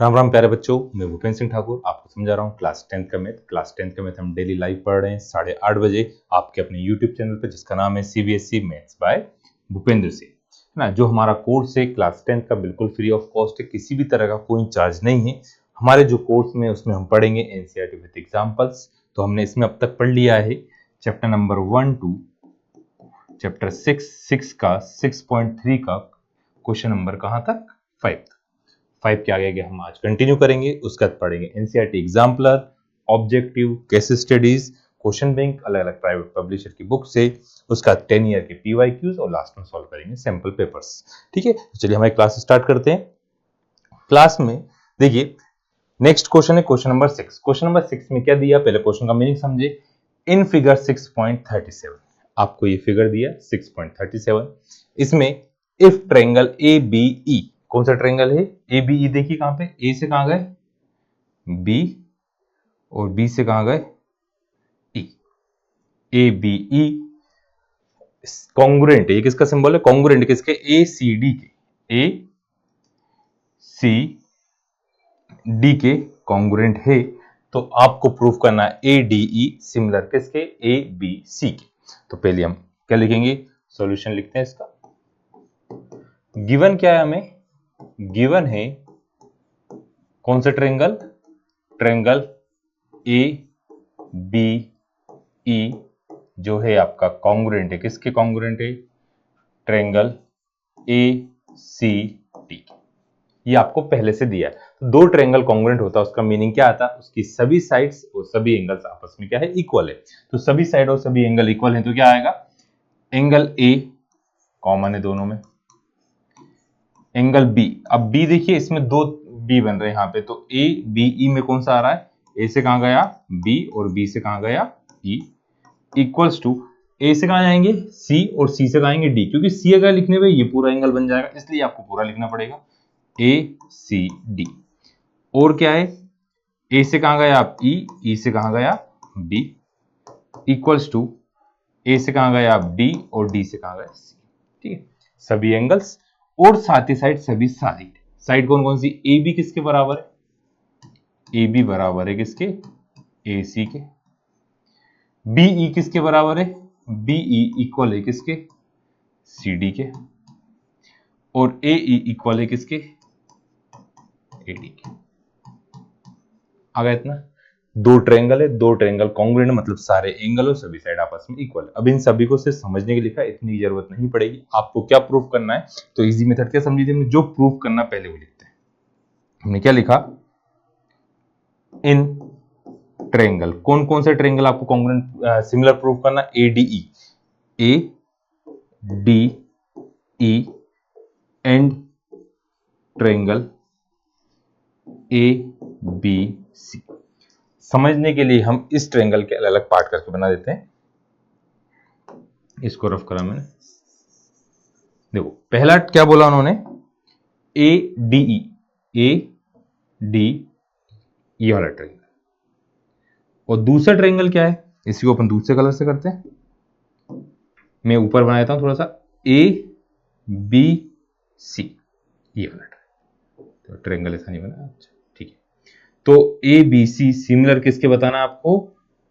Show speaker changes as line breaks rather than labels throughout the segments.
राम राम प्यारे बच्चों, मैं भूपेंद्र सिंह ठाकुर आपको समझा रहा हूँ क्लास 10th का मैथ हम डेली लाइव पढ़ रहे हैं 8:30 बजे आपके अपने यूट्यूब चैनल पर, जिसका नाम है CBSE maths by Bhupendra Singh, है ना। जो हमारा कोर्स है क्लास 10th का बिल्कुल फ्री ऑफ कॉस्ट है, किसी भी तरह का कोई चार्ज नहीं है। हमारे जो कोर्स में उसमें हम पढ़ेंगे एनसीईआरटी विद एग्जाम्पल्स। तो हमने इसमें अब तक पढ़ लिया है चैप्टर नंबर 1 टू चैप्टर 6 का 6.3 का क्वेश्चन नंबर कहाँ तक 5 के आगे हम आज कंटिन्यू करेंगे। उसके बाद पढ़ेंगे NCERT exemplar, objective, case studies, question bank अलग अलग प्राइवेट पब्लिशर की बुक से, उसका 10 ईयर के पीवाईक्यूज और लास्ट में सॉल्व करेंगे सैंपल पेपर्स। ठीक है, तो चलिए हमारी क्लास स्टार्ट करते हैं। क्लास में देखिए नेक्स्ट क्वेश्चन है क्वेश्चन नंबर 6। क्वेश्चन नंबर 6 में क्या दिया, पहले क्वेश्चन का मीनिंग समझे। इन फिगर 6.37 आपको ये फिगर दिया 6.37। इसमें if triangle A B E, कौन सा ट्रायंगल है ए बी ई, देखिए कहां पे, ए से कहां गए बी और बी से कहां गए ई, ए बी ई कॉन्ग्रुएंट है। ये किसका सिंबल है, कॉन्ग्रुएंट किसके, ए सी डी के, ए सी डी के कॉन्ग्रुएंट है। तो आपको प्रूफ करना है ए डी ई सिमिलर किसके, ए बी सी के। तो पहले हम क्या लिखेंगे, सॉल्यूशन लिखते हैं इसका। गिवन क्या है हमें, गिवन है कौन सा triangle, triangle A B E जो है आपका कॉन्ग्रुएंट है, किसके कॉन्ग्रुएंट है, ट्रायंगल ए सी डी। ये आपको पहले से दिया है। तो दो ट्रायंगल कॉन्ग्रुएंट होता है, उसका मीनिंग क्या आता है, उसकी सभी साइड्स और सभी एंगल्स आपस में क्या है, इक्वल है। तो सभी साइड और सभी एंगल इक्वल है तो क्या आएगा, एंगल ए कॉमन है दोनों में, एंगल बी, अब बी देखिए इसमें दो बी बन रहे हैं यहाँ पे, तो ए बी ई में कौन सा आ रहा है, ए से कहां गया बी और बी से कहां गया ई, इक्वल्स टू ए से कहां जाएंगे सी और सी से कहां आएंगे डी, क्योंकि सी अगर लिखने में ये पूरा एंगल बन जाएगा, इसलिए आपको पूरा लिखना पड़ेगा ए सी डी। और क्या है, ए से कहां गया आप ई से कहां गया बी, इक्वल्स टू ए से कहां गया आप डी और डी से कहां गया सी। ठीक है, सभी एंगल्स और साथ ही साइड सभी साइड, साइड कौन कौन सी, ए बी किसके बराबर है, ए बी बराबर है किसके, ए सी के, बी ई किसके बराबर है, बी ई इक्वल है किसके, सी डी के, और ए ई इक्वल है किसके, ए डी के। आ गया इतना। दो ट्रायंगल है, दो ट्रायंगल कॉन्ग्रुएंट मतलब सारे एंगल और सभी साइड आपस में इक्वल है। अब इन सभी को सिर्फ समझने के लिखा, इतनी जरूरत नहीं पड़ेगी। आपको क्या प्रूफ करना है, तो इजी मेथड क्या समझिए, हमने जो प्रूफ करना पहले वो लिखते हैं। हमने क्या लिखा, इन ट्रायंगल, कौन कौन से ट्रायंगल आपको कॉन्ग्रुएंट सिमिलर प्रूफ करना, A D E, A D E and triangle A B C. समझने के लिए हम इस ट्रायंगल के अलग अलग पार्ट करके बना देते हैं। इसको रफ करा मैंने, देखो पहला क्या बोला उन्होंने, ए डी ई, ए डी ये वाला ट्रायंगल, और दूसरा ट्रायंगल क्या है, इसी को अपन दूसरे कलर से करते हैं। मैं ऊपर बना देता हूं थोड़ा सा, ए बी सी ये वाला ट्रायंगल, तो ट्रायंगल ऐसा नहीं बना, अच्छा ठीक है। तो ए बी सी सिमिलर किसके बताना आपको,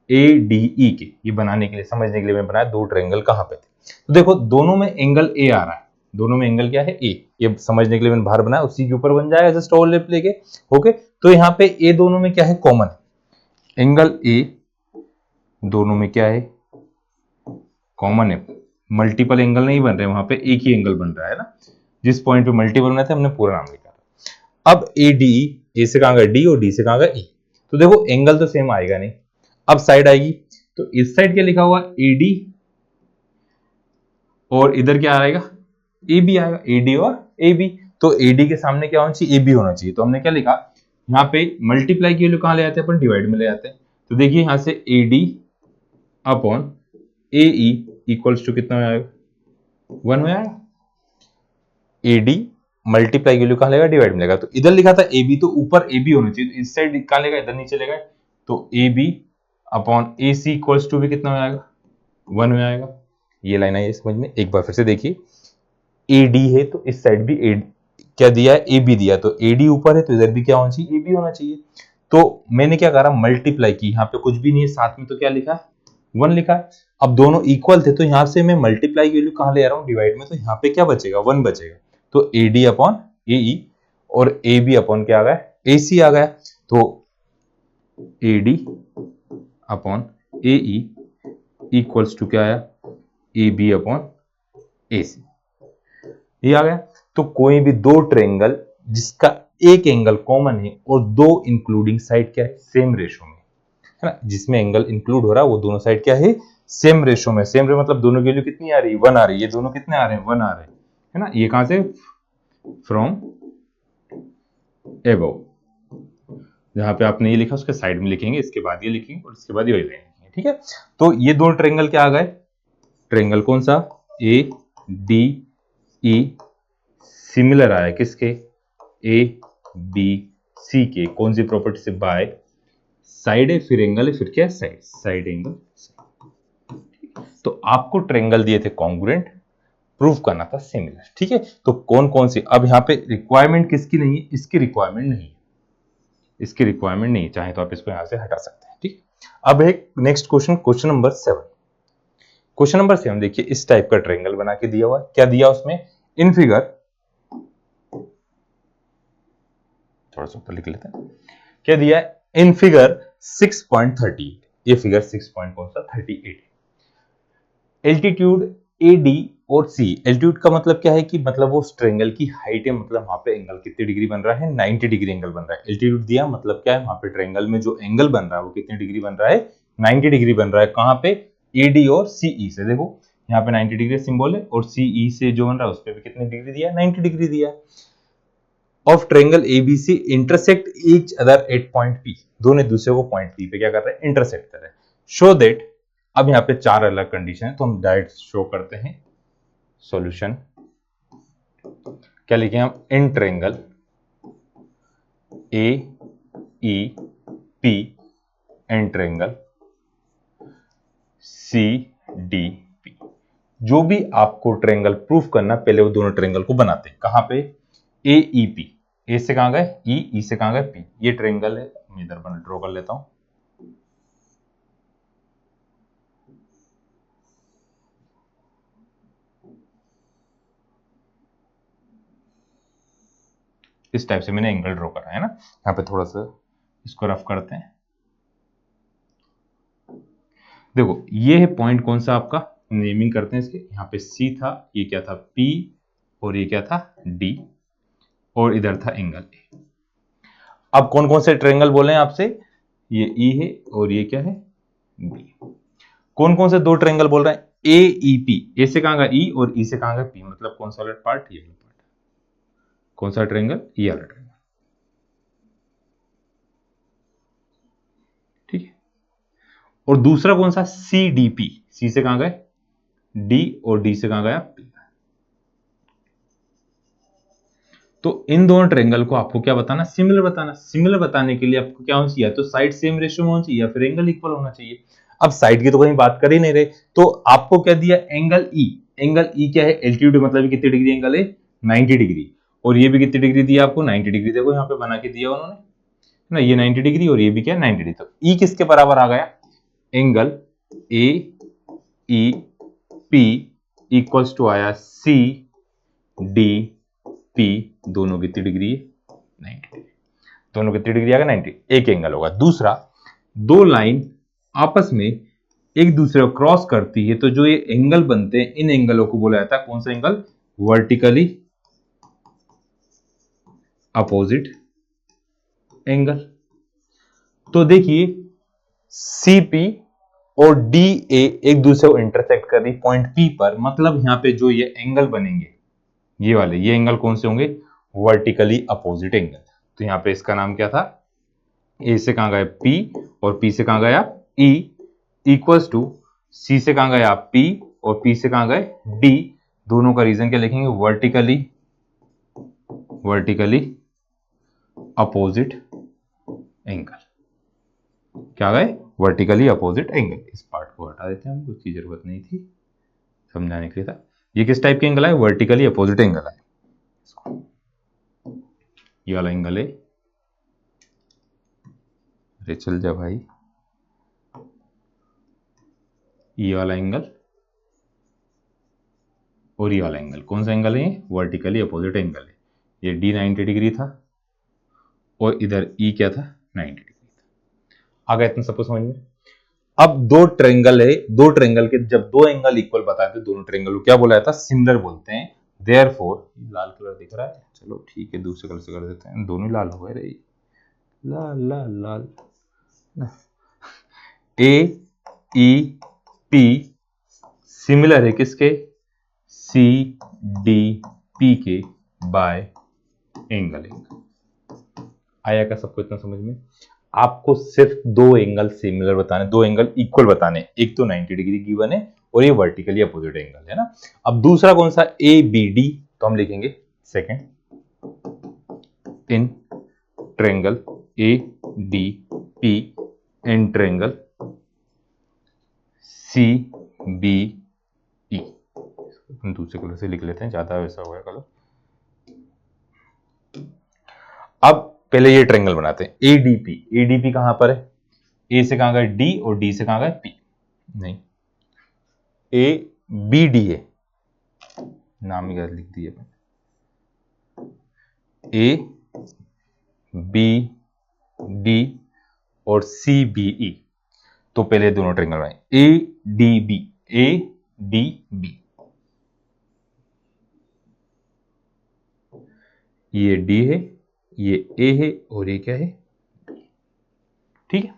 ए डी ई के। ये बनाने के लिए, समझने के लिए मैं बनाया दो ट्रायंगल कहां पे थे। तो देखो दोनों में एंगल ए आ रहा है, दोनों में एंगल क्या है ए, ये समझने के लिए मैंने बाहर बनाया, उसी के ऊपर बन जाएगा जस्ट ओवरलैप लेके। ओके, तो यहां पे ए दोनों में क्या है, कॉमन है, एंगल ए दोनों में क्या है, कॉमन है। मल्टीपल एंगल नहीं बन रहे, वहां पे एक ही एंगल बन रहा है ना, जिस पॉइंट पे मल्टीपल बना था हमने पूरा नाम लिखा। अब ए डी, ए से कहां गया डी और डी से कहां गया ई, तो देखो एंगल तो सेम आएगा नहीं। अब साइड आएगी, तो इस साइड क्या लिखा हुआ ए डी, और इधर क्या आएगा ए बी आएगा, ए डी और ए बी। तो ए डी के सामने क्या होना चाहिए, ए बी होना चाहिए। तो हमने क्या लिखा, यहाँ पे मल्टीप्लाई की वैल्यू कहां ले आते हैं अपन, डिवाइड में ले आते हैं। तो देखिए यहां से A D upon A E equals to कितना हो जाएगा, 1 हो जाएगा। ए डी मल्टीप्लाई की वैल्यू कहां लेगा, डिवाइड में लेगा। तो इधर लिखा था ए बी, तो ऊपर ए बी होना चाहिए, तो इस साइड कहां लेगा, इधर नीचे लेगा। तो A B upon A C equals to भी कितना हो जाएगा, 1 हो जाएगा। ये लाइन आई समझ में, एक बार फिर से देखिए, ए डी है तो इस साइड भी क्या दिया है, ए बी दिया, तो एडी ऊपर है तो इधर भी क्या होना चाहिए, ए बी होना चाहिए। तो मैंने क्या करा, मल्टीप्लाई की, यहाँ पे कुछ भी नहीं है साथ में, तो क्या लिखा, 1 लिखा है। अब दोनों इक्वल थे तो यहाँ से मैं मल्टीप्लाई की वैल्यू कहाँ ले आ रहा हूँ, डिवाइड में, तो यहाँ पे क्या बचेगा, 1 बचेगा। तो ए डी अपॉन ए ई और ए बी अपॉन क्या आ गया, ए सी आ गया। तो A D upon A E equals to क्या आया, ए बी अपॉन ए सी, ये आ गया। तो कोई भी दो ट्रायंगल जिसका एक एंगल कॉमन है और दो इंक्लूडिंग साइड क्या है, सेम रेशो में है ना, जिसमें एंगल इंक्लूड हो रहा है वो दोनों साइड क्या है, सेम रेशो में। सेम रेशो मतलब दोनों की वैल्यू कितनी आ रही है, 1 आ रही है। ये दोनों कितने आ रहे हैं, 1 आ रहे हैं, है ना। ये कहां से, फ्रॉम एबव, जहां पे आपने ये लिखा उसके साइड में लिखेंगे, इसके बाद ये लिखेंगे और इसके बाद ये लिखेंगे, ठीक है। तो ये दो ट्रायंगल क्या आ गए, ट्रायंगल कौन सा, ए डी ई, सिमिलर आया किसके, ए बी सी के, कौन सी प्रॉपर्टी से, बाय साइड है फिर एंगल है फिर क्या है, साइड, साइड एंगल। तो आपको ट्रायंगल दिए थे कॉन्ग्रुएंट, प्रूफ करना था सिमिलर, ठीक है। तो कौन कौन सी, अब यहाँ पे रिक्वायरमेंट किसकी नहीं है, इसकी रिक्वायरमेंट नहीं है, इसकी रिक्वायरमेंट नहीं है, चाहे तो आप इसको यहां से हटा सकते हैं, ठीक। अब एक next question, question number 7। Question number 7 देखिए, इस टाइप का ट्रायंगल बना के दिया हुआ है, क्या दिया उसमें, इन फिगर, थोड़ा सा ऊपर लिख लेते हैं, क्या दिया है, इन फिगर 6.38, ये फिगर 6 पॉइंट कौन सा, 38, एल्टीट्यूड ए डी और सी। एल्टीट्यूड का मतलब क्या है कि मतलब वो ट्रायंगल की हाइट है, मतलब वहां पे एंगल कितने डिग्री बन रहा है, 90 डिग्री एंगल बन रहा है। एल्टीट्यूड दिया मतलब क्या है, वहां पे ट्रायंगल में जो एंगल बन रहा है वो कितने डिग्री बन रहा है, 90 डिग्री बन रहा है। कहां पे, ए डी और सीई से, देखो यहाँ पे 90 डिग्री सिंबल है और सीई से जो बन रहा है उस पर भी कितने डिग्री दिया, 90 डिग्री दिया। Of triangle ABC intersect each other at point P, दोनों दूसरे को पॉइंट पी पे क्या कर रहे हैं, इंटरसेक्ट कर रहे हैं। शो दैट, अब यहाँ पे 4 अलग कंडीशन है तो हम डायरेक्ट शो करते हैं सॉल्यूशन। क्या लिखे हम, in triangle A E P and triangle C D P. जो भी आपको ट्रायंगल प्रूफ करना, पहले वो दोनों ट्रायंगल को बनाते हैं, कहां पे, ए ई पी, ए से कहां गए, ई से कहां गए, पी, ये ट्रायंगल है, मैं इधर बना ड्रॉ कर लेता हूं। इस टाइप से मैंने एंगल ड्रॉ करा है ना, यहाँ पे थोड़ा सा इसको रफ करते हैं। देखो ये है पॉइंट कौन सा आपका, नेमिंग करते हैं इसके, यहाँ पे सी था, ये क्या था, पी, और ये क्या था, डी, और इधर था एंगल ए। अब कौन कौन से ट्रायंगल बोले हैं आपसे, ये ई है और ये क्या है, बी। कौन कौन से दो ट्रायंगल बोल रहे हैं, ए ई पी, ए से कहां गया ई और ई से कहां गया पी, मतलब कौन सा वाला पार्ट, ये वाला पार्ट, कौन सा ट्रायंगल, ये वाला ट्रायंगल, ठीक है। और दूसरा कौन सा, सी डी पी, सी से कहां गए डी और डी से कहां गया पी। तो इन दोनों ट्रायंगल को आपको क्या बताना, सिमिलर बताना। सिमिलर बताने के लिए आपको क्या होना चाहिए, या तो साइड सेम रेशियो में होना चाहिए या फिर एंगल इक्वल होना चाहिए। अब साइड की तो कहीं बात कर ही नहीं रहे, तो आपको क्या दिया, एंगल ई। एंगल ई क्या है, एल्टीट्यूड मतलब कितनी डिग्री एंगल है, 90 डिग्री, और ये भी कितनी डिग्री दिया आपको, 90 डिग्री। देखो यहाँ पे बना के दिया उन्होंने ना, ये 90 डिग्री और ये भी क्या 90 डिग्री। तो ई किसके बराबर आ गया, angle A E P equals to आया सी डी पी, दोनों कितनी डिग्री है, 90 डिग्री। दोनों कितनी डिग्री आ गया, 90, एक एंगल होगा। दूसरा, दो लाइन आपस में एक दूसरे को क्रॉस करती है तो जो ये एंगल बनते हैं, इन एंगलों को बोला जाता है कौन सा एंगल, वर्टिकली अपोजिट एंगल। तो देखिए सीपी और डी ए एक दूसरे को इंटरसेक्ट कर रही पॉइंट पी पर, मतलब यहां पे जो ये एंगल बनेंगे, ये वाले, ये एंगल कौन से होंगे, वर्टिकली अपोजिट एंगल। तो यहां पे इसका नाम क्या था, ए से कहां गया पी और पी से कहां गया ई, इक्वल्स टू सी से कहां गया पी और पी से कहां गए डी। दोनों का रीजन क्या लिखेंगे, वर्टिकली अपोजिट एंगल। क्या गए, वर्टिकली अपोजिट एंगल। इस पार्ट को हटा देते हैं, हम उसकी जरूरत नहीं थी, समझाने के लिए था। ये किस टाइप के एंगल है, वर्टिकली अपोजिट एंगल है। ये वाला एंगल है, अरे चल जा भाई, ये वाला एंगल और ये वाला एंगल, कौन सा एंगल है? वर्टिकली अपोजिट एंगल है। ये डी 90 डिग्री था और इधर ई क्या था? 90 डिग्री था। आ गया इतना सबको समझ में? अब दो ट्रेंगल है, दो ट्रेंगल के जब दो एंगल इक्वल बताते हैं, दोनों ट्रेंगल को क्या बोला जाता है? सिमिलर बोलते हैं। देयरफॉर, लाल कलर दिख रहा है, चलो ठीक है दूसरे कलर से कर देते हैं, दोनों लाल हो गए रे, लाल लाल लाल। ए ई पी सिमिलर है किसके? सी डी पी के बाय एंगल। आया क्या सबको इतना समझ में? आपको सिर्फ दो एंगल सिमिलर बताने, दो एंगल इक्वल बताने, एक तो 90 डिग्री गिवन है और ये वर्टिकली अपोजिट एंगल है ना। अब दूसरा कौन सा? ए बी डी, तो हम लिखेंगे second in triangle A D P in triangle C B E. दूसरे कलर से लिख लेते हैं, ज्यादा वैसा हो गया कलर। अब पहले ये ट्रेंगल बनाते हैं एडीपी। एडीपी कहां पर है? ए से कहां गए डी और डी से कहां गए पी? नहीं, ए बी डी है, नाम ही गलत लिख दिया मैंने। ए बी डी और सी बी ई। तो पहले दोनों ट्रेंगल बनाए, A D B, A D B, ये डी है, ये ए है और ये क्या है? ठीक है।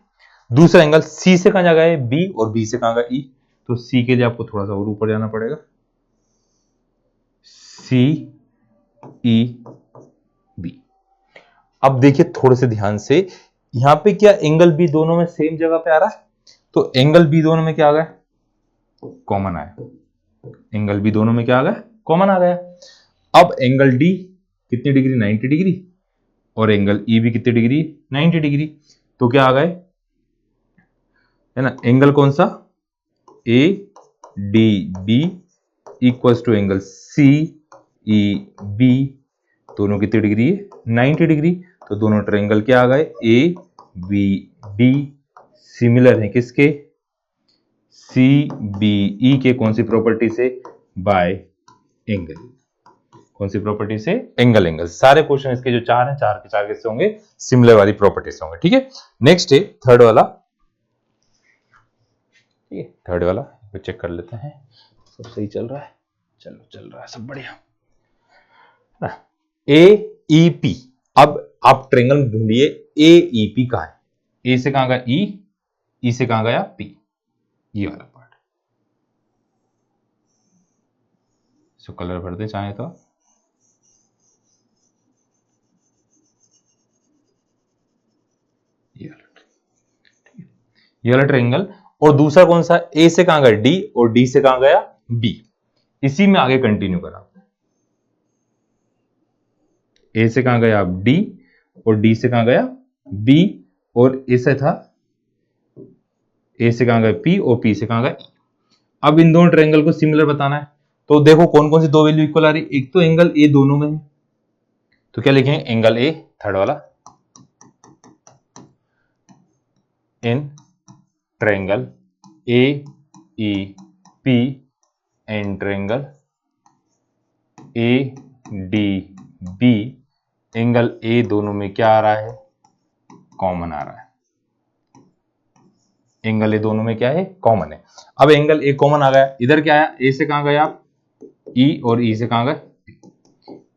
दूसरा एंगल सी से कहां जाएगा? है बी और बी से कहां गया? ई। तो सी के लिए आपको थोड़ा सा और ऊपर जाना पड़ेगा, सी ई बी। अब देखिए थोड़े से ध्यान से, यहां पे क्या एंगल बी दोनों में सेम जगह पे आ रहा है? तो एंगल बी दोनों में क्या आ गया? कॉमन आया। एंगल बी दोनों में क्या आ गया? कॉमन आ गया। अब एंगल डी कितनी डिग्री? 90 डिग्री। और एंगल ई भी कितनी डिग्री? 90 डिग्री। तो क्या आ गए, है ना, एंगल कौन सा? A D B equals to angle C E B, दोनों कितनी डिग्री है? 90 डिग्री। तो दोनों ट्रायंगल क्या आ गए? ए बी डी सिमिलर है किसके? सी बी ई के। कौन सी प्रॉपर्टी से? By angle. कौन सी प्रॉपर्टी से? एंगल। एंगल। सारे क्वेश्चन इसके जो चार हैं, चार के चार किससे होंगे? सिमिलर वाली प्रॉपर्टी से होंगे। ठीक है, नेक्स्ट है थर्ड वाला। ठीक है, थर्ड वाला चेक कर लेते हैं, सब सही चल रहा है? चलो चल रहा है सब बढ़िया। ए ई पी। अब आप ट्रायंगल में ढूंढिए ए ई पी कहां है? ए से कहां गया ई, ई से कहां गया पी, ये वाला पार्ट। इसको कलर भर दे चाहे तो, ये वाला ट्रायंगल। और दूसरा कौन सा? ए से कहां गया डी और डी से कहां गया बी। इसी में आगे कंटिन्यू करा, ए से कहां गया डी और डी से कहां गया बी, और ऐसे था ए से कहां गया पी और पी से कहां गया ई। अब इन दोनों ट्रायंगल को सिमिलर बताना है, तो देखो कौन कौन सी दो वैल्यू इक्वल आ रही। एक तो एंगल ए दोनों में है, तो क्या लिखेंगे? एंगल ए, थर्ड वाला, in triangle A E P and triangle A D B, angle A दोनों में क्या आ रहा है? कॉमन आ रहा है। एंगल ए दोनों में क्या है? कॉमन है। अब एंगल ए कॉमन आ गया, इधर क्या आया? ए से कहां गया आप? ई, और ई से कहां गए?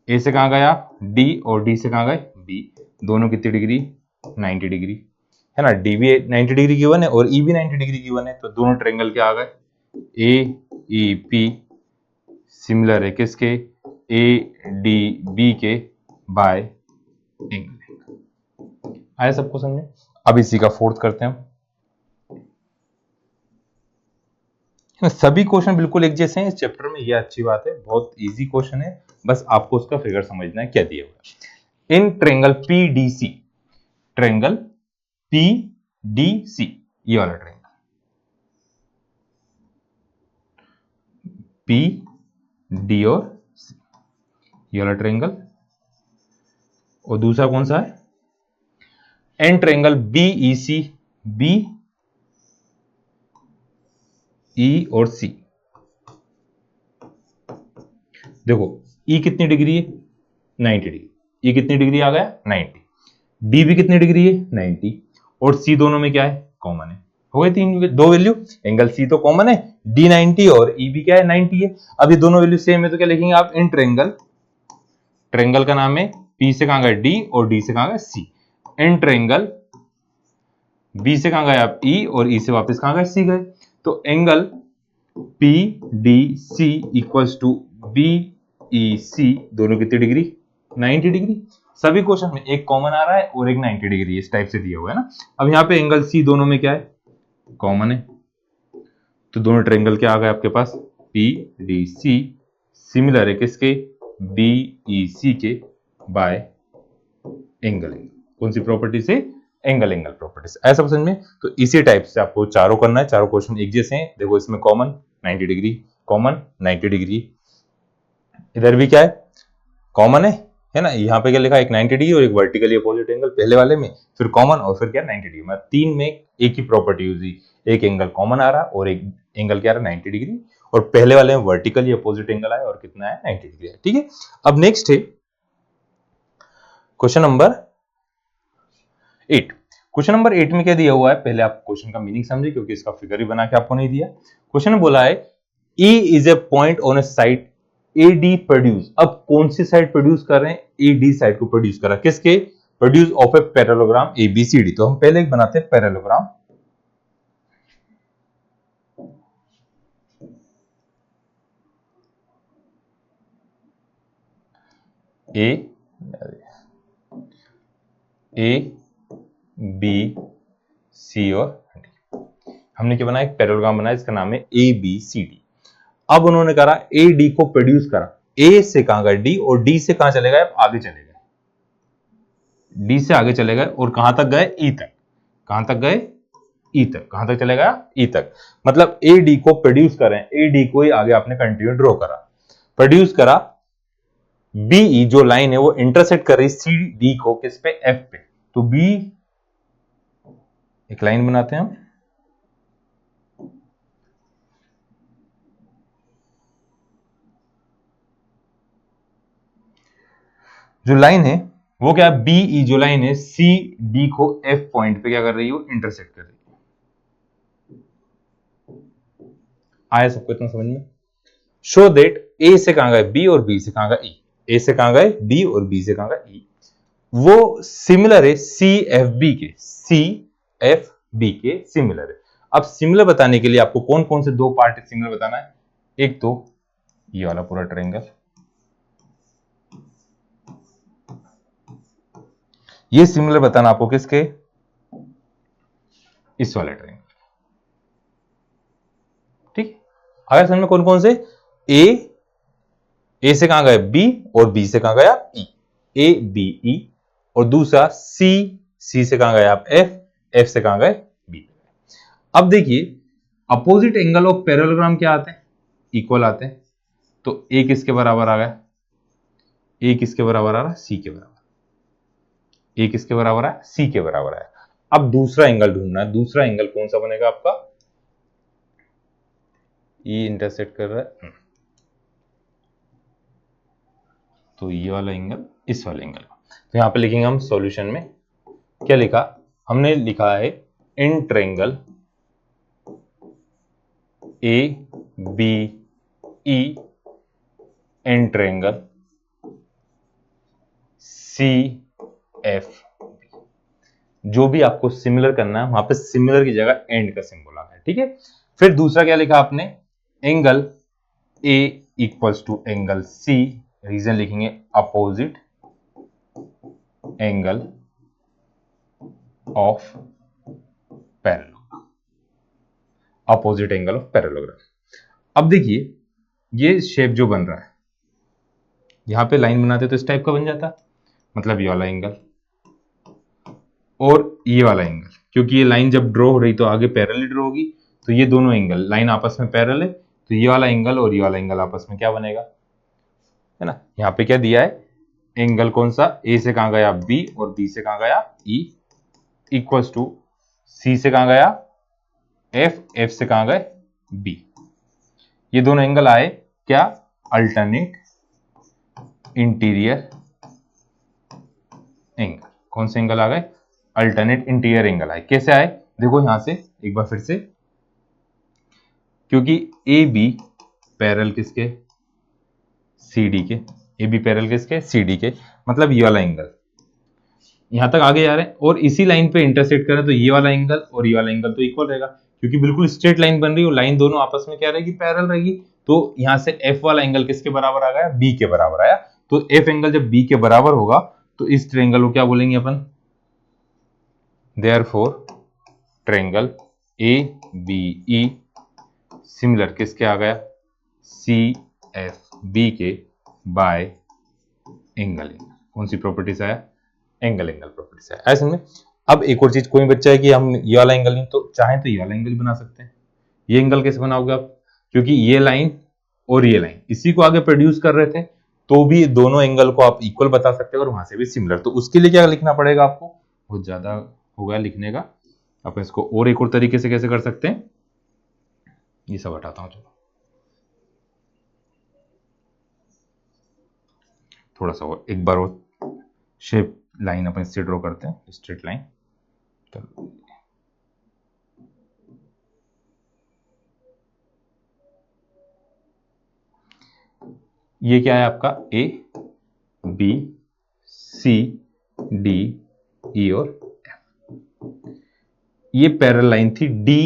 ए से कहां गया? डी, और डी से कहां गए? बी। दोनों कितनी डिग्री? 90 डिग्री, है ना। डी भी 90 डिग्री गिवन है और ई भी 90 डिग्री गिवन है, तो दोनों ट्रायंगल क्या आ गए? ए ई पी सिमिलर है किसके? ए डी बी के बाय एंगल। आया सबको समझे? अब इसी का फोर्थ करते हैं हम। सभी क्वेश्चन बिल्कुल एक जैसे हैं इस चैप्टर में, ये अच्छी बात है, बहुत इजी क्वेश्चन है, बस आपको उसका फिगर समझना है क्या दिया हुआ है। In triangle PDC, triangle PDC, ये वाला ट्रायंगल पी डी और सी, ये वाला ट्रायंगल, और दूसरा कौन सा है, एन ट्रायंगल बी ई सी, बी ई और सी। देखो ई कितनी डिग्री है, 90 डिग्री, ई कितनी डिग्री आ गया 90, डी भी कितनी डिग्री है 90, और सी दोनों में क्या है, कॉमन है। हो गए दो वैल्यू, एंगल सी तो कॉमन है, डी 90 और ई भी क्या है 90 है। अब ये दोनों वैल्यू सेम है तो क्या लिखेंगे आप, इन ट्रायंगल, ट्रायंगल का नाम है पी से कहां गए डी और डी से कहां गए सी, इन ट्रायंगल बी से कहां गए आप ई और ई से वापस कहां गए सी गए, तो angle P D C equals to B E C, दोनों कितनी डिग्री 90 डिग्री। सभी क्वेश्चन में एक कॉमन आ रहा है और एक 90 डिग्री इस टाइप से दिया हुआ है ना। अब यहाँ पे एंगल सी दोनों में क्या है, कॉमन है, तो दोनों ट्रायंगल क्या आ गए आपके पास, पी डी सी सिमिलर है किसके, बी ई सी के बाय एंगल, कौन सी प्रॉपर्टी से, एंगल एंगल प्रॉपर्टी से। ऐसा समझ में, तो इसी टाइप से आपको चारों करना है, चारों क्वेश्चन एक जैसे हैं। देखो इसमें कॉमन 90 डिग्री, कॉमन 90 डिग्री, इधर भी क्या है कॉमन है ना। यहाँ पे क्या लिखा है, एक 90 डिग्री और एक वर्टिकली अपोजिट एंगल पहले वाले में, फिर कॉमन और फिर क्या 90 डिग्री, मतलब तीन में एक ही प्रॉपर्टी यूज हुई, एक एंगल कॉमन आ रहा और एक एंगल क्या आ रहा 90 डिग्री, और पहले वाले में वर्टिकली अपोजिट एंगल आया और कितना है 90 डिग्री है। ठीक है, अब नेक्स्ट है क्वेश्चन नंबर 8। क्वेश्चन नंबर 8 में क्या दिया हुआ है, पहले आप क्वेश्चन का मीनिंग समझे क्योंकि इसका फिगर भी बना के आपको नहीं दिया। क्वेश्चन में बोला है E is a point on A side AD produce, अब कौन सी साइड प्रोड्यूस कर रहे हैं, AD साइड को प्रोड्यूस कर रहा है, किसके, produce of a parallelogram ABCD। तो हम पहले एक बनाते हैं पैरेललोग्राम, A B C और D। हमने क्या बनाया, एक पैरेललोग्राम बनाया, इसका नाम है ABCD। अब उन्होंने करा AD को प्रोड्यूस करा, A से कहां गए D और D से कहां चले गए, आगे चले गए, D से आगे चले गए और कहां तक गए, E तक, कहां तक गए, E तक, कहां तक चले गया E तक। मतलब AD को प्रोड्यूस करें, AD को ही आगे आपने कंटिन्यू ड्रॉ करा, प्रोड्यूस करा, BE जो लाइन है वो इंटरसेक्ट कर रही CD को किस पे, F पे, तो B एक लाइन बनाते हैं हम, जो लाइन है वो क्या है, BE जो लाइन है CD को F पॉइंट पे क्या कर रही है, वो इंटरसेक्ट कर रही है। आया सबको इतना समझ में। शो दैट A से कहां गए B और B से कहां गए E, A से कहां गए B और B से कहां गए E, वो सिमिलर है CFB के, CFB के सिमिलर है। अब सिमिलर बताने के लिए आपको कौन कौन से दो पार्ट सिमिलर बताना है, एक तो ये वाला पूरा ट्रायंगल, ये सिमिलर बताना आपको किसके, इस वाले ट्रायंगल। ठीक, अगर समझ में कौन कौन से, ए से कहां गए B और B से कहां गया E, ABE, और दूसरा C से कहां गए आप F से कहां गए B। अब देखिए अपोजिट एंगल ऑफ पैरेललोग्राम क्या आते हैं, इक्वल आते हैं, तो A किसके बराबर आ गया, A किसके बराबर आ रहा, C के बराबर, A किसके बराबर है, C के बराबर है। अब दूसरा एंगल ढूंढना है, दूसरा एंगल कौन सा बनेगा आपका, E इंटरसेक्ट कर रहा है, तो ये वाला एंगल इस वाले एंगल, तो यहां पे लिखेंगे हम सॉल्यूशन में, क्या लिखा, हमने लिखा है in triangle ABE in triangle CF, जो भी आपको सिमिलर करना है वहां पे सिमिलर की जगह एंड का सिंबल आ गया। ठीक है, फिर दूसरा क्या लिखा आपने, angle A equals to angle C, reason लिखेंगे opposite angle of parallelogram, opposite angle of parallelogram. अब देखिए ये शेप जो बन रहा है, यहां पे लाइन बनाते तो इस टाइप का बन जाता, मतलब ये वाला एंगल और ये वाला एंगल, क्योंकि ये लाइन जब ड्रॉ हो रही तो आगे पैरेलल ड्रॉ होगी, तो ये दोनों एंगल लाइन आपस में पैरेलल है, तो ये वाला एंगल और ये वाला एंगल आपस में क्या बनेगा, है ना। यहाँ पे क्या दिया है, एंगल कौन सा, ए से कहां गया बी और बी से कहां गया ई, इक्वल्स टू सी से कहां गया एफ, एफ से कहां गए बी। ये दोनों एंगल आए क्या, अल्टरनेट इंटीरियर एंगल। कौन से एंगल आ गए, अल्टरनेट इंटीरियर एंगल आए। कैसे आए, देखो यहां से एक बार फिर से, क्योंकि ए बी पैरेलल किसके, सी डी के, ए बी पैरेलल किसके, सी डी के, मतलब ये वाला एंगल यहां तक आगे जा रहे हैं और इसी लाइन पे इंटरसेक्ट करें तो ये वाला एंगल और ये वाला एंगल तो इक्वल रहेगा, क्योंकि बिल्कुल स्ट्रेट लाइन बन रही है और लाइन दोनों आपस में क्या रहेगी, पैरेलल रहेगी। तो यहां से एफ वाला एंगल किसके बराबर आ गया, बी के बराबर आया। तो एफ एंगल जब बी के बराबर होगा तो इस ट्रायंगल को क्या बोलेंगे अपन, therefore triangle A B E similar किसके आ गया, सी एफ बी के बाय एंगल। कौन सी प्रॉपर्टी से आया, एंगल एंगल प्रॉपर्टी से आया। ऐसे में अब एक और चीज, कोई बच्चा है कि हम ये वाला एंगल नहीं, तो चाहे तो ये वाला एंगल बना सकते हैं। ये एंगल कैसे बनाओगे आप, क्योंकि ये लाइन और ये लाइन इसी को आगे प्रोड्यूस कर रहे थे, तो भी दोनों एंगल को आप इक्वल बता सकते हैं और वहां से भी सिमिलर। तो उसके लिए क्या लिखना पड़ेगा आपको, बहुत ज्यादा होगा लिखने का, अपन इसको और एक और तरीके से कैसे कर सकते हैं, ये सब हटाता हूं, चलो थोड़ा सा और एक बार और शेप लाइन अपन इससे ड्रॉ करते हैं, स्ट्रेट लाइन। तो ये क्या है आपका, ए बी सी डी ई और एफ। ये पैरेलल लाइन थी डी,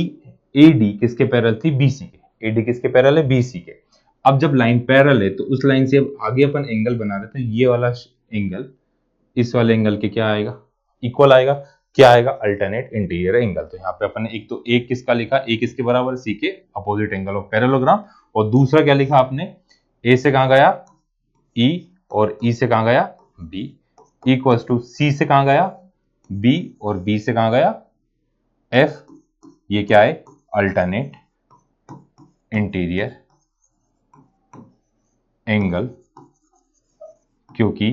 ए डी किसके पैरेलल थी, बीसी के। ए डी किसके पैरेलल है, बीसी के। अब जब लाइन पैरेलल है तो उस लाइन से अब आगे अपन एंगल बना रहे थे, ये वाला एंगल इस वाले एंगल के क्या आएगा, इक्वल आएगा। क्या आएगा, अल्टरनेट इंटीरियर एंगल। तो यहाँ पे अपन ने एक तो एक किसका लिखा, ए किसके बराबर, सी के अपोजिट एंगल ऑफ पैरेललोग्राम, और दूसरा क्या लिखा आपने, ए से कहां गया ई और ई से कहां गया बी, इक्वल्स टू सी से कहां गया बी और बी से कहां गया एफ। ये क्या है, अल्टरनेट इंटीरियर एंगल, क्योंकि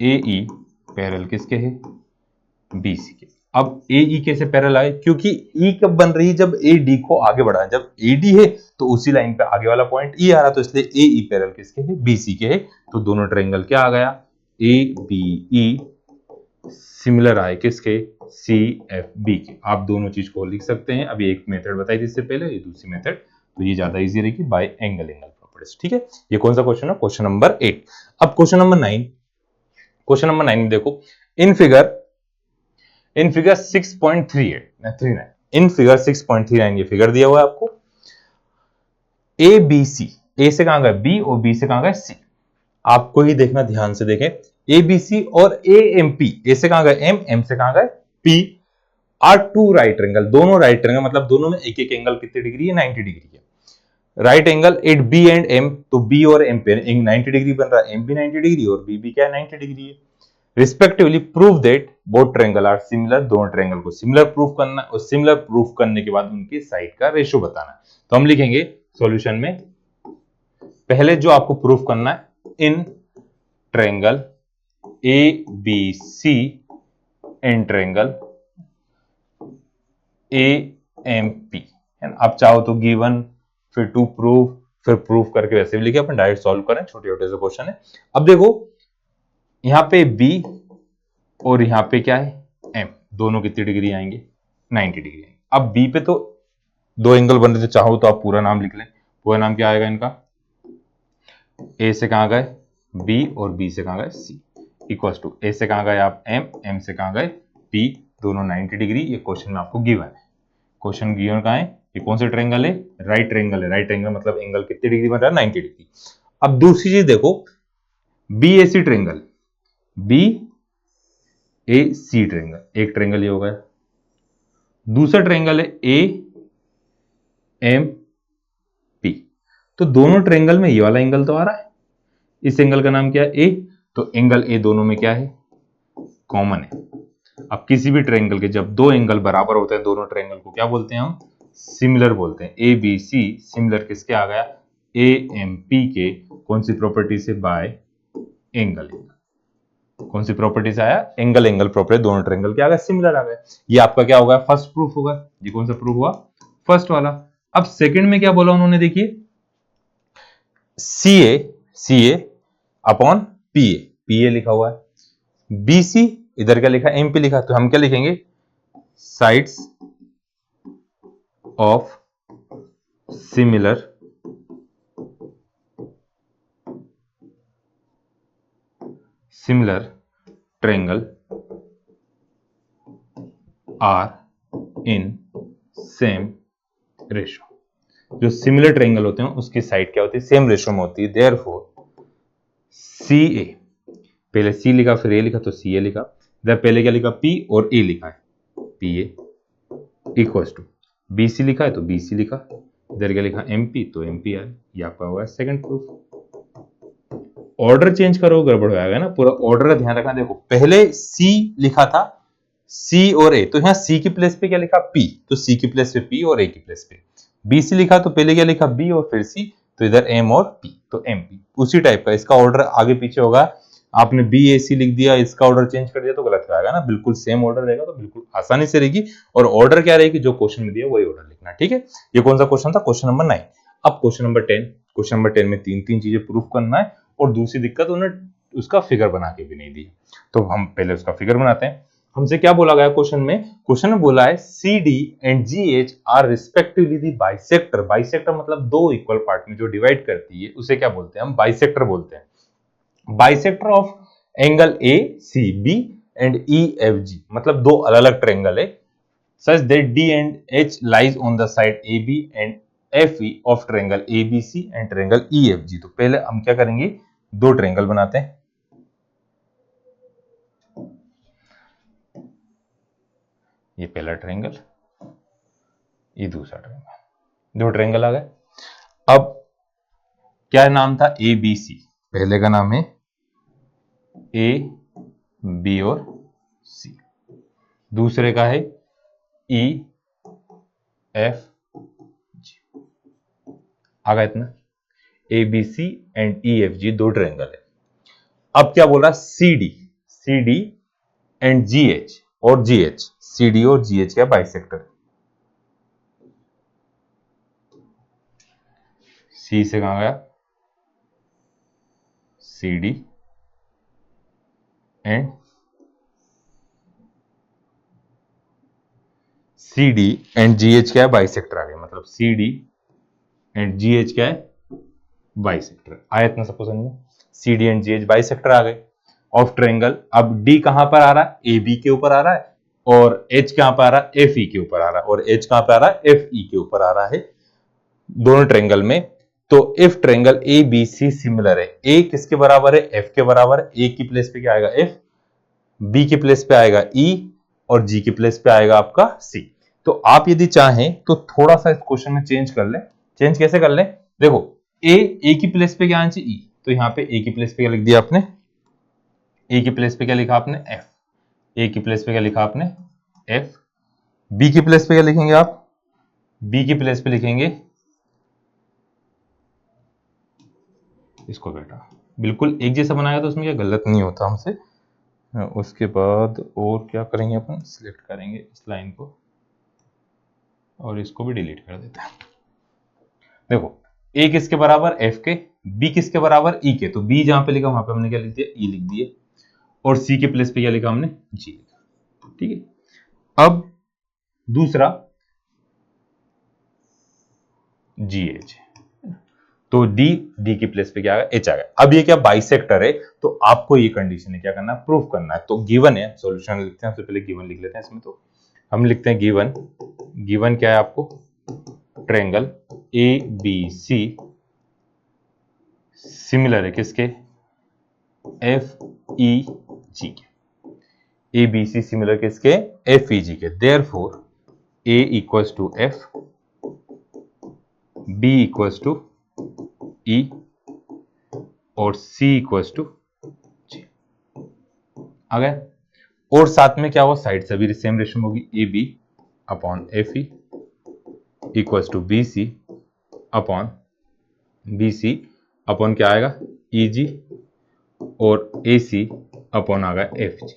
ए ई पैरेलल किसके है, बीसी के। अब ए ई कैसे पैरेलल आए, क्योंकि ई कब बन रही है, जब ए डी को आगे बढ़ा, जब ए डी है तो उसी लाइन पे आगे वाला पॉइंट ई आ रहा, तो इसलिए ए ई पैरेलल किसके है, बीसी के है। तो दोनों ट्रायंगल क्या आ गया, ए बी ई सिमिलर आए किसके, सी एफ बी के। आप दोनों चीज को लिख सकते हैं। अभी एक मेथड बताई थी इससे पहले, ये दूसरी मेथड, तो ये ज्यादा इजी रहेगी, बाय एंगल एंगल प्रॉपर्टीज। ठीक है, ये कौन सा क्वेश्चन है, क्वेश्चन नंबर 8। अब क्वेश्चन नंबर 9, क्वेश्चन नंबर 9 में देखो, इन फिगर 6.39 इन फिगर 6.39 ये फिगर दिया हुआ है आपको। ए बी सी, ए से कहां गए बी और बी से कहां गए सी। आपको ही देखना, ध्यान से देखें, ए बी सी और ए एम पी, ए से कहां गए एम, एम से कहां गए P, are two right angle, दोनों राइट एंगल, मतलब दोनों में एक एक एंगल कितने डिग्री है, 90 डिग्री है। Right angle at B and M, तो बी और एम पे 90 डिग्री बन रहा है, एम भी 90 डिग्री और बी भी क्या है 90 डिग्री है। Respectively prove that both triangle are similar, दोनों ट्रायंगल को सिमिलर प्रूफ करना, और सिमिलर प्रूफ करने के बाद उनके साइड का रेशियो बताना। तो हम लिखेंगे सॉल्यूशन में, पहले जो आपको प्रूफ करना है, in triangle A B C and triangle A M P, है ना। आप चाहो तो गिवन, फिर टू प्रूव, फिर प्रूफ करके वैसे भी लिखे, अपन डायरेक्ट सॉल्व करें, छोटे छोटे से क्वेश्चन है। अब देखो यहां पे बी और यहां पे क्या है एम, दोनों कितनी डिग्री आएंगे, 90 डिग्री। अब बी पे तो दो एंगल बन रहे थे, चाहो तो आप पूरा नाम लिख लें। पूरा नाम क्या आएगा इनका, ए से कहां गए बी और बी से कहां गए सी, इक्वल टू ए से कहां गए आप एम, एम से कहां गए पी, दोनों 90 डिग्री। ये क्वेश्चन में आपको गिवन है। क्वेश्चन गिवन कहां है, ये कौन सा ट्रायंगल है, राइट ट्रायंगल है। राइट ट्रायंगल मतलब एंगल कितनी डिग्री बन रहा है, 90 डिग्री। अब दूसरी चीज देखो, बी ए सी ट्रायंगल, बी ए सी ट्रायंगल, एक ट्रायंगल ये हो गया। दूसरा ट्रायंगल है ए एम पी, तो दोनों ट्रायंगल में ये वाला एंगल तो आ रहा है, इस एंगल का नाम क्या है ए, तो एंगल ए दोनों में क्या है, कॉमन है। अब किसी भी ट्रायंगल के जब दो एंगल बराबर होते हैं, दोनों ट्रायंगल को क्या बोलते हैं हम, सिमिलर बोलते हैं। ए बी सी सिमिलर किसके आ गया, ए एम पी के, कौन सी प्रॉपर्टी से, बाय एंगल। कौन सी प्रॉपर्टी से आया, एंगल एंगल प्रॉपर्टी, दोनों ट्रायंगल क्या आ गया, सिमिलर आ गया। ये आपका क्या होगा, फर्स्ट प्रूफ होगा। ये कौन सा प्रूफ हुआ, फर्स्ट वाला। अब सेकंड में क्या बोला उन्होंने, देखिए सी ए अपॉन पी ए लिखा हुआ है, बीसी इधर क्या लिखा है, एमपी लिखा है, तो हम क्या लिखेंगे, sides of similar triangle are in same ratio. जो सिमिलर ट्रायंगल होते हैं उसकी साइड क्या होती है, सेम रेशो में होती है। देयरफॉर सी ए, पहले सी लिखा फिर ए लिखा तो सी ए लिखा, इधर पहले क्या लिखा, पी और ए लिखा है, P A equals to B C लिखा है तो बी सी लिखा, इधर क्या लिखा, एम पी तो एम पी आया। ये आपका हुआ सेकंड प्रूफ। ऑर्डर चेंज करो गड़बड़ हो जाएगा ना, पूरा ऑर्डर का ध्यान रखना। देखो पहले सी लिखा था, सी और ए, तो यहाँ सी की प्लेस पे क्या लिखा, पी, तो सी की प्लेस पे पी और ए की प्लेस पे बी सी लिखा, तो पहले क्या लिखा, बी और फिर सी, तो इधर एम और पी तो एम पी। उसी टाइप का इसका ऑर्डर आगे पीछे होगा। आपने बी ए सी लिख दिया, इसका ऑर्डर चेंज कर दिया तो गलत हो जाएगा ना, बिल्कुल सेम ऑर्डर रहेगा तो बिल्कुल आसानी से रहेगी। और ऑर्डर क्या रहेगी, जो क्वेश्चन में दिया वही ऑर्डर लिखना, ठीक है। ये कौन सा क्वेश्चन था, क्वेश्चन नंबर 9। अब क्वेश्चन नंबर 10, क्वेश्चन नंबर 10 में तीन तीन चीजें प्रूफ करना है, और दूसरी दिक्कत उन्हें उसका फिगर बना के भी नहीं दी, तो हम पहले उसका फिगर बनाते हैं। हमसे क्या बोला गया क्वेश्चन में बोला है C D and G H are respectively the bisector. Bisector मतलब दो इक्वल पार्ट में जो डिवाइड करती है उसे क्या बोलते हैं, हम बाइसेक्टर बोलते हैं। Bisector of angle A C B and E F G, मतलब दो अलग अलग ट्रायंगल है, such that D and H lies on the side A B and F E of triangle A B C and triangle E F G. तो पहले हम क्या करेंगे, दो ट्रायंगल बनाते हैं। ये पहला ट्रायंगल, ये दूसरा ट्रायंगल, दो ट्रायंगल आ गए। अब क्या नाम था, ए बी सी, पहले का नाम है ए बी और सी, दूसरे का है ई एफ जी। आ गया इतना, A B C and E F G दो ट्रायंगल है। अब क्या बोला, C D and G H और जी एच, सी डी और जी एच क्या बाइसेक्टर। सी से कहां गया, C D and C D and G H क्या है, बाइसेक्टर आ गया, मतलब C D and G H क्या है, बाइसेक्टर। आया इतना सपोज समझो, C D and G H bisector आ गए ऑफ ट्रायंगल। अब डी कहां पर आ रहा है, ए बी के ऊपर आ रहा है, और एच कहां पर आ रहा है, एफ ई के ऊपर आ रहा है, और एच कहां पर आ रहा है, एफ ई के ऊपर आ रहा है, दोनों ट्रायंगल में। तो if triangle A B C similar है, ए किसके बराबर है, एफ के बराबर है, ए की प्लेस पे क्या आएगा, एफ, बी की प्लेस पे आएगा ई, और जी की प्लेस पे आएगा आपका सी। तो आप यदि चाहें तो थोड़ा सा इस क्वेश्चन में चेंज कर ले। चेंज कैसे कर ले, देखो ए की प्लेस पे क्या आना चाहिए, ई, तो यहाँ पे ए की प्लेस पे क्या लिख दिया आपने, ए की प्लेस पे क्या लिखा आपने, एफ, ए की प्लेस पे क्या लिखा आपने, एफ, बी की प्लेस पे क्या लिखेंगे आप, बी की प्लेस पे लिखेंगे इसको, बेटा बिल्कुल एक जैसा बनाएगा तो उसमें क्या गलत नहीं होता हमसे। उसके बाद और क्या करेंगे अपन, सिलेक्ट करेंगे इस लाइन को और इसको भी डिलीट कर देते हैं। देखो ए किसके बराबर, एफ के, बी किसके बराबर, ई के, तो बी जहां पे लिखा वहां पे हमने क्या लिख दिया, ई लिख दिए, और सी के प्लेस पे क्या लिखा हमने, जी लिखा, ठीक है। अब दूसरा जी एच, तो डी की प्लेस पे क्या आ गया, एच आ गया। अब ये क्या बाइसेक्टर है, तो आपको ये कंडीशन है क्या करना है, प्रूफ करना है। तो गिवन है, सॉल्यूशन लिखते हैं, सबसे पहले गिवन लिख लेते हैं इसमें। तो हम लिखते हैं गिवन क्या है आपको, triangle A B C similar है किसके, एफ ई जी के, ए बी सी सिमिलर किसके, एफ ई जी के। Therefore A equals to F, B equals to E, और सी इक्वल्स टू जी। आ गया। और साथ में क्या हुआ, साइड से भी सेम रेशो होगी, A B upon F E equals to B C upon B C upon क्या आएगा, ई जी, और ए सी अपॉन आ गया एफ जी,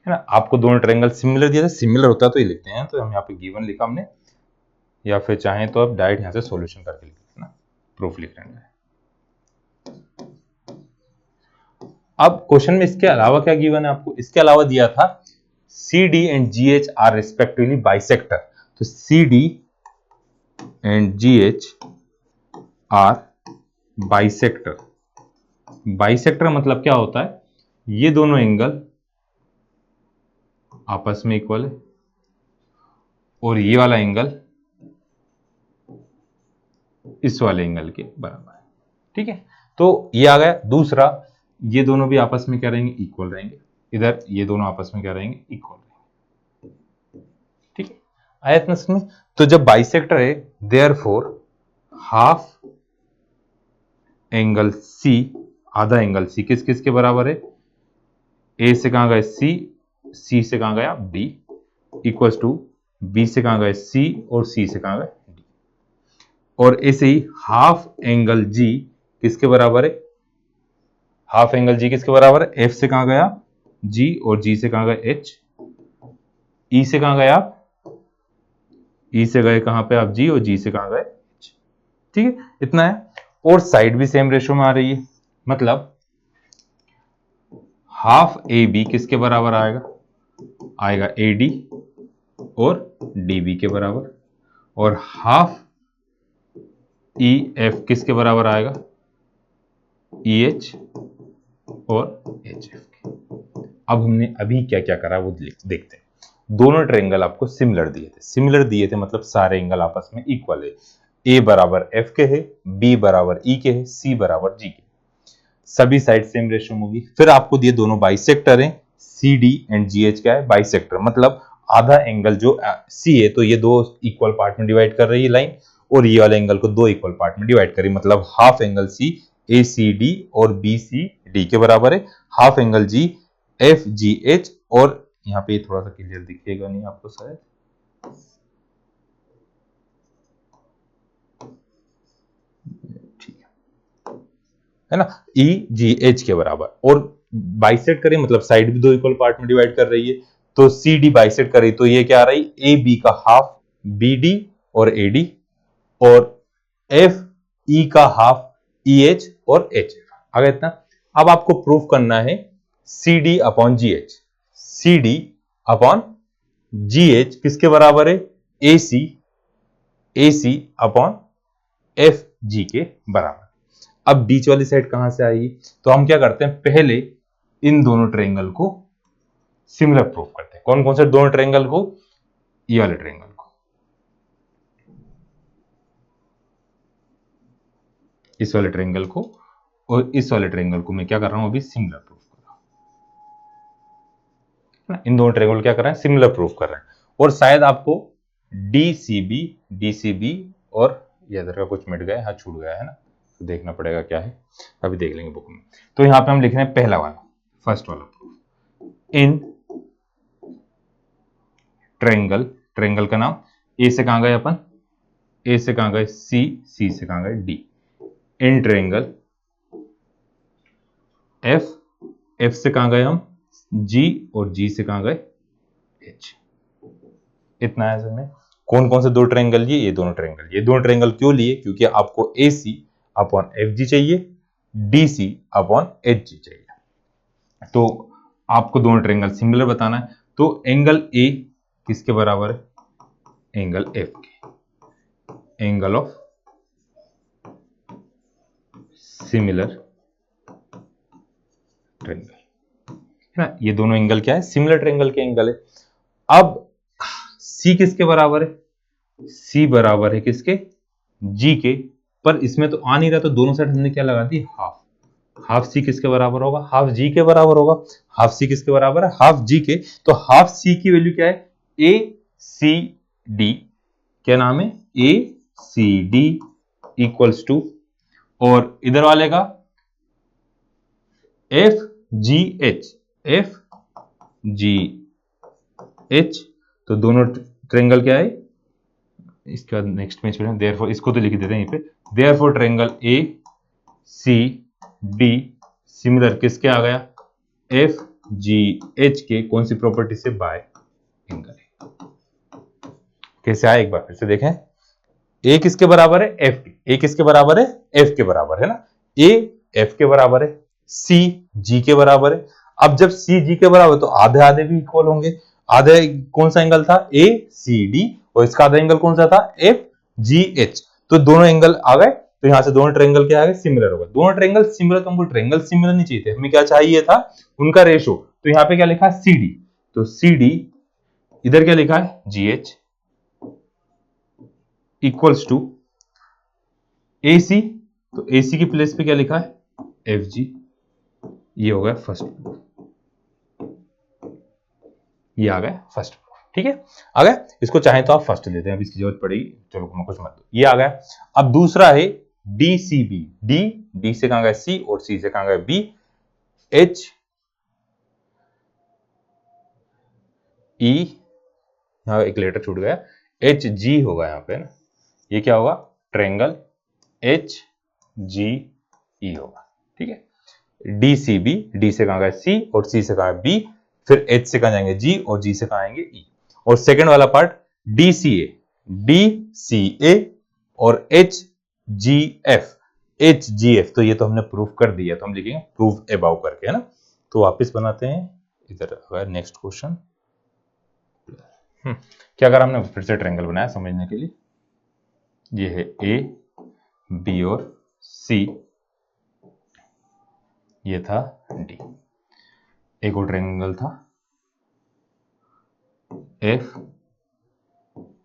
है ना। आपको दोनों ट्रायंगल सिमिलर दिया था, सिमिलर होता तो ये लिखते हैं, तो हम यहाँ पे गिवन लिखा हमने, या फिर चाहें तो आप डायरेक्ट यहाँ से सॉल्यूशन करके लिख लेना, प्रूफ लिख लेना है। अब क्वेश्चन में इसके अलावा क्या गिवन है आपको, इसके अलावा दिया था C D and G H are respectively bisector. तो C D and G H are bisector. Bisector मतलब क्या होता है, ये दोनों एंगल आपस में इक्वल है और ये वाला एंगल इस वाले एंगल के बराबर है, ठीक है। तो ये आ गया। दूसरा, ये दोनों भी आपस में क्या रहेंगे, इक्वल रहेंगे। इधर ये दोनों आपस में क्या रहेंगे, इक्वल रहेंगे, ठीक है। आया इतना समझ में। तो जब बाइसेक्टर है, देयरफॉर हाफ एंगल सी, आधा एंगल सी किस किस के बराबर है, ए से कहां गए सी, सी से कहां गया बी, इक्वल्स टू बी से कहां गए सी और सी से कहां गए डी। और ऐसे ही हाफ एंगल जी किसके बराबर है, हाफ एंगल जी किसके बराबर है, एफ से कहां गया जी और जी से कहां गए एच, ई से कहां गए आप, ई से गए कहां पे आप जी और जी से कहां गए एच, ठीक है। इतना है। और साइड भी सेम रेशो में आ रही है, मतलब हाफ ए बी किसके बराबर आएगा, आएगा ए डी और डी बी के बराबर। और हाफ ई एफ किसके बराबर आएगा, ई एच और एच एफ के। अब हमने अभी क्या क्या करा वो देखते हैं। दोनों ट्रायंगल आपको सिमिलर दिए थे, सिमिलर दिए थे मतलब सारे एंगल आपस में इक्वल है। ए बराबर एफ के है, बी बराबर ई के है, सी बराबर जी के, सभी साइड सेम रेशियो होगी। फिर आपको दिए दोनों बाइसेक्टर हैं, C D and G H क्या है, बाइसेक्टर मतलब आधा एंगल जो सी है तो ये दो इक्वल पार्ट में डिवाइड कर रही है लाइन, और ये वाले एंगल को दो इक्वल पार्ट में डिवाइड करी, मतलब हाफ एंगल सी ए सी डी और बी सी डी के बराबर है, हाफ एंगल जी एफ जी एच, और यहाँ पे थोड़ा सा क्लियर दिखेगा नहीं आपको शायद, ठीक है ना, ई जी एच के बराबर। और बाइसेक्ट करें मतलब साइड भी दो इक्वल पार्ट में डिवाइड कर रही है, तो सी डी बाइसेक्ट करें तो ये क्या आ रही, ए बी का हाफ बी डी और ए डी, और एफ ई का हाफ ई एच और एच एफ। अगर इतना, अब आपको प्रूफ करना है C D upon G H, C D upon G H किसके बराबर है, ए सी अपॉन एफ जी के बराबर। अब बीच वाली साइड कहां से आएगी, तो हम क्या करते हैं, पहले इन दोनों ट्रायंगल को सिमिलर प्रूफ करते हैं। कौन कौन से दोनों ट्रायंगल को, ये वाले ट्रायंगल को, इस वाले ट्रायंगल को और इस वाले ट्रायंगल को मैं क्या कर रहा हूं, अभी सिमिलर प्रूफ कर रहा हूं। इन दोनों ट्रायंगल क्या कर रहे हैं, सिमिलर प्रूफ कर रहे हैं। और शायद आपको डीसीबी और ये इधर का कुछ मिट गया, हाँ छूट गया है ना, तो देखना पड़ेगा क्या है, अभी देख लेंगे बुक में। तो यहां पे हम लिख रहे हैं पहला वाला, फर्स्ट वाला प्रूफ। इन ट्रायंगल, ट्रायंगल का नाम, ए से कहां गए अपन, ए से कहां गए सी, सी से कहां गए D. In triangle F, F से कहां गए हम जी और जी से कहां गए एच। इतना है इसमें। कौन कौन से दो ट्रायंगल लिए, ये दोनों ट्रायंगल। ये दोनों ट्रायंगल क्यों लिए, क्योंकि आपको ए सी अपॉन एफ जी चाहिए, D C upon H G चाहिए, तो आपको दोनों ट्रायंगल सिमिलर बताना है। तो एंगल ए किसके बराबर है, एंगल एफ के, एंगल ऑफ सिमिलर ट्रायंगल, है ना। ये दोनों एंगल क्या है, सिमिलर ट्रायंगल के एंगल है। अब सी किसके बराबर है, सी बराबर है किसके, जी के, पर इसमें तो आ नहीं रहा, तो दोनों साइड हमने क्या लगा दी, हाफ। हाफ सी किसके बराबर होगा, हाफ जी के बराबर होगा। हाफ सी किसके बराबर है, हाफ जी के। तो हाफ सी की वैल्यू क्या है, ए सी डी, क्या नाम है, ए सी डी इक्वल्स टू, और इधर वाले का F G H, F G H. तो दोनों ट्रायंगल क्या है, इसके बाद नेक्स्ट में छोड़ें, देयरफॉर इसको तो लिख देते हैं यहीं पे, therefore triangle A C D similar किसके आ गया, एफ जी एच के कौन सी प्रॉपर्टी से, बाय एंगल है। कैसे आया एक बार फिर से देखें। ए किसके बराबर है, एफ के। ए किसके बराबर है, एफ के बराबर है ना। ए एफ के बराबर है, सी जी के बराबर है। अब जब सी जी के बराबर तो आधे आधे भी इक्वल होंगे। आधे कौन सा एंगल था, ए सी डी, और इसका आधा एंगल कौन सा था, एफ जी एच। तो दोनों एंगल आ गए, तो यहां से दोनों ट्रायंगल क्या आ गए, सिमिलर हो गए। दोनों ट्रायंगल सिमिलर, तो हमको ट्रायंगल सिमिलर नहीं चाहिए थे, हमें क्या चाहिए था, उनका रेशो। तो यहाँ पे क्या लिखा है, सी डी। तो सी डी, इधर क्या लिखा है, जी एच इक्वल्स टू ए सी। तो ए सी की प्लेस पे क्या लिखा है, एफ जी। ये हो गया फर्स्ट प्रूफ, ये आ गया फर्स्ट प्रूफ। ठीक है, आ गया। इसको चाहे तो आप फर्स्ट देते हैं, अभी इसकी जरूरत पड़ेगी, चलो कुछ मत दो, ये आ गया। अब दूसरा है D C B. D, D से कहां गया सी, और सी से कहां गया बी। एच ई, यहां एक लेटर छूट गया, एच जी होगा यहां पे ना। ये क्या होगा, ट्रायंगल एच जी ई होगा। ठीक है, डी सी बी, डी से कहां गया सी, और सी से कहां बी, फिर एच से कहां जाएंगे जी, और जी से कहां आएंगे ई। और सेकंड वाला पार्ट डी सी ए, डी सी ए और H G F. H G F तो ये तो हमने प्रूफ कर दिया, तो हम लिखेंगे प्रूफ अबाउ करके, है ना। तो वापस बनाते हैं इधर, नेक्स्ट क्वेश्चन। क्या अगर हमने फिर से ट्रायंगल बनाया समझने के लिए, ये है ए बी और सी, ये था डी। एक और ट्रायंगल था एफ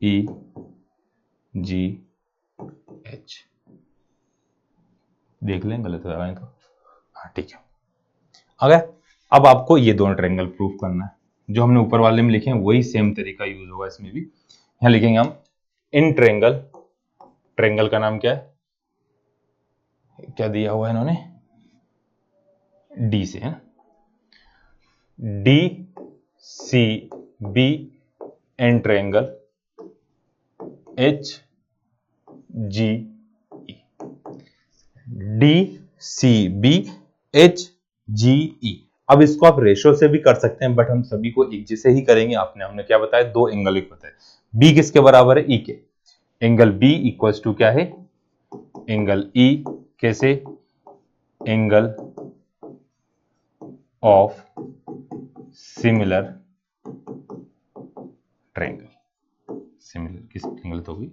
ई जी एच, देख लें गलत हो जाए तो, हाँ ठीक है। अगर अब आपको ये दोनों ट्रायंगल प्रूफ करना है, जो हमने ऊपर वाले में लिखे हैं वही सेम तरीका यूज होगा इसमें भी। यहां लिखेंगे हम इन ट्रायंगल, ट्रायंगल का नाम क्या है, क्या दिया हुआ है इन्होंने, डी से, है ना, D C B and triangle H G E. D C B H G E. अब इसको आप रेशो से भी कर सकते हैं, बट हम सभी को एक जैसे ही करेंगे। आपने हमने क्या बताया, दो एंगल एक बताया। बी किसके बराबर है, ई के। एंगल बी इक्वल्स टू क्या है, एंगल ई, कैसे, angle of similar triangle. Similar किस एंगल तो हुई,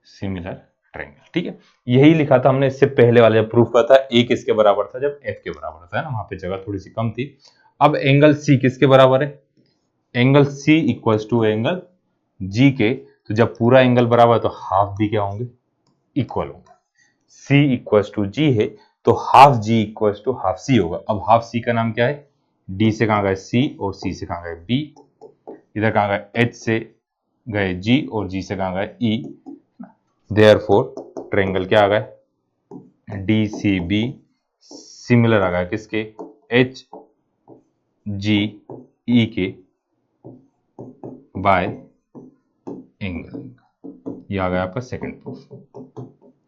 सिमिलर ट्रायंगल। ठीक है, यही लिखा था हमने इससे पहले वाले प्रूफ का था। ए किसके बराबर था, जब एफ के बराबर था, है ना, वहां पे जगह थोड़ी सी कम थी। अब एंगल सी किसके बराबर है, angle C equals to angle G के। तो जब पूरा एंगल बराबर है तो हाफ भी क्या होंगे, इक्वल होंगे। सी इक्वल्स टू जी है, तो half G equals to half C होगा। अब हाफ सी का नाम क्या है, डी से कहां गए सी, और सी से कहां गए बी, इधर कहां गए एच से गए जी, और जी से कहां गए ई। देयरफॉर ट्रायंगल क्या आ गया, डी सी बी सिमिलर आ गया किसके, एच जी ई के बाय एंगल। ये आ गया आपका सेकंड प्रूफ।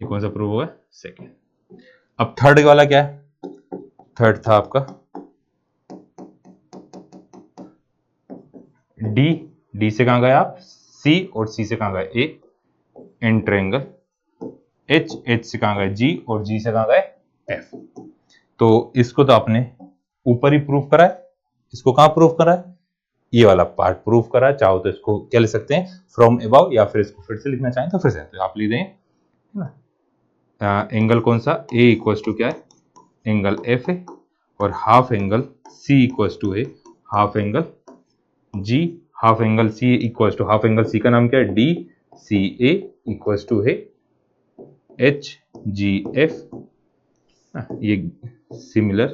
ये कौन सा प्रूफ हुआ, सेकंड। अब थर्ड वाला क्या है, थर्ड था आपका डी, डी से कहां गए आप सी, और सी से कहां गए ए, इन ट्रायंगल एच, एच से कहां गए जी, और जी से कहां गए एफ। तो इसको तो आपने ऊपर ही प्रूफ करा है, इसको कहां प्रूफ करा है, ये वाला पार्ट प्रूफ करा है। चाहो तो इसको क्या लिख सकते हैं, फ्रॉम अबव, या फिर इसको फिर से लिखना चाहें तो फिर से तो आप लिख दें, है ना। एंगल कौन सा, ए इक्वल्स टू क्या है, एंगल एफ है, और half angle C equals to है half angle G. Half angle C equals to, half angle C का नाम क्या है, D C A equals to है एच जी एफ। ये similar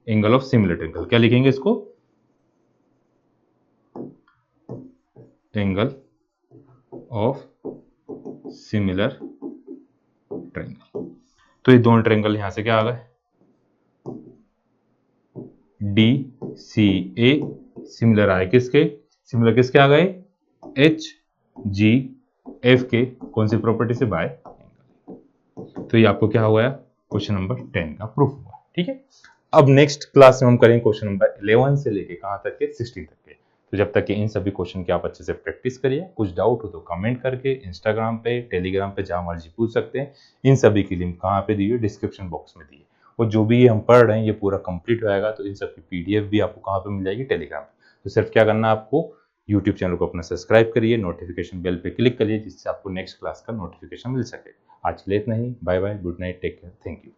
angle of similar triangle, क्या लिखेंगे इसको, एंगल ऑफ सिमिलर ट्रायंगल। तो ये दोनों ट्रायंगल यहां से क्या आ गए, डी सी ए सिमिलर आए किसके, सिमिलर किसके आ गए, एच जी एफ के कौन सी प्रॉपर्टी से, बाय। तो ये आपको क्या हो गया, क्वेश्चन नंबर 10 का प्रूफ हुआ। ठीक है, अब नेक्स्ट क्लास में हम करेंगे क्वेश्चन नंबर 11 से लेके कहाँ तक के 16 तक के। तो जब तक कि इन सभी क्वेश्चन की आप अच्छे से प्रैक्टिस करिए, कुछ डाउट हो तो कमेंट करके इंस्टाग्राम पे, टेलीग्राम पे जहाँ मर्जी पूछ सकते हैं। इन सभी की लिंक कहाँ पे दी है, डिस्क्रिप्शन बॉक्स में दी है। और जो भी ये हम पढ़ रहे हैं ये पूरा कंप्लीट होएगा तो इन सब की पीडीएफ भी आपको कहाँ पे मिल जाएगी, टेलीग्राम पे। तो सिर्फ क्या करना है आपको, यूट्यूब चैनल को अपना सब्सक्राइब करिए, नोटिफिकेशन बेल पे क्लिक करिए जिससे आपको नेक्स्ट क्लास का नोटिफिकेशन मिल सके। आज के लिए इतना ही, bye bye, good night, take care, thank you.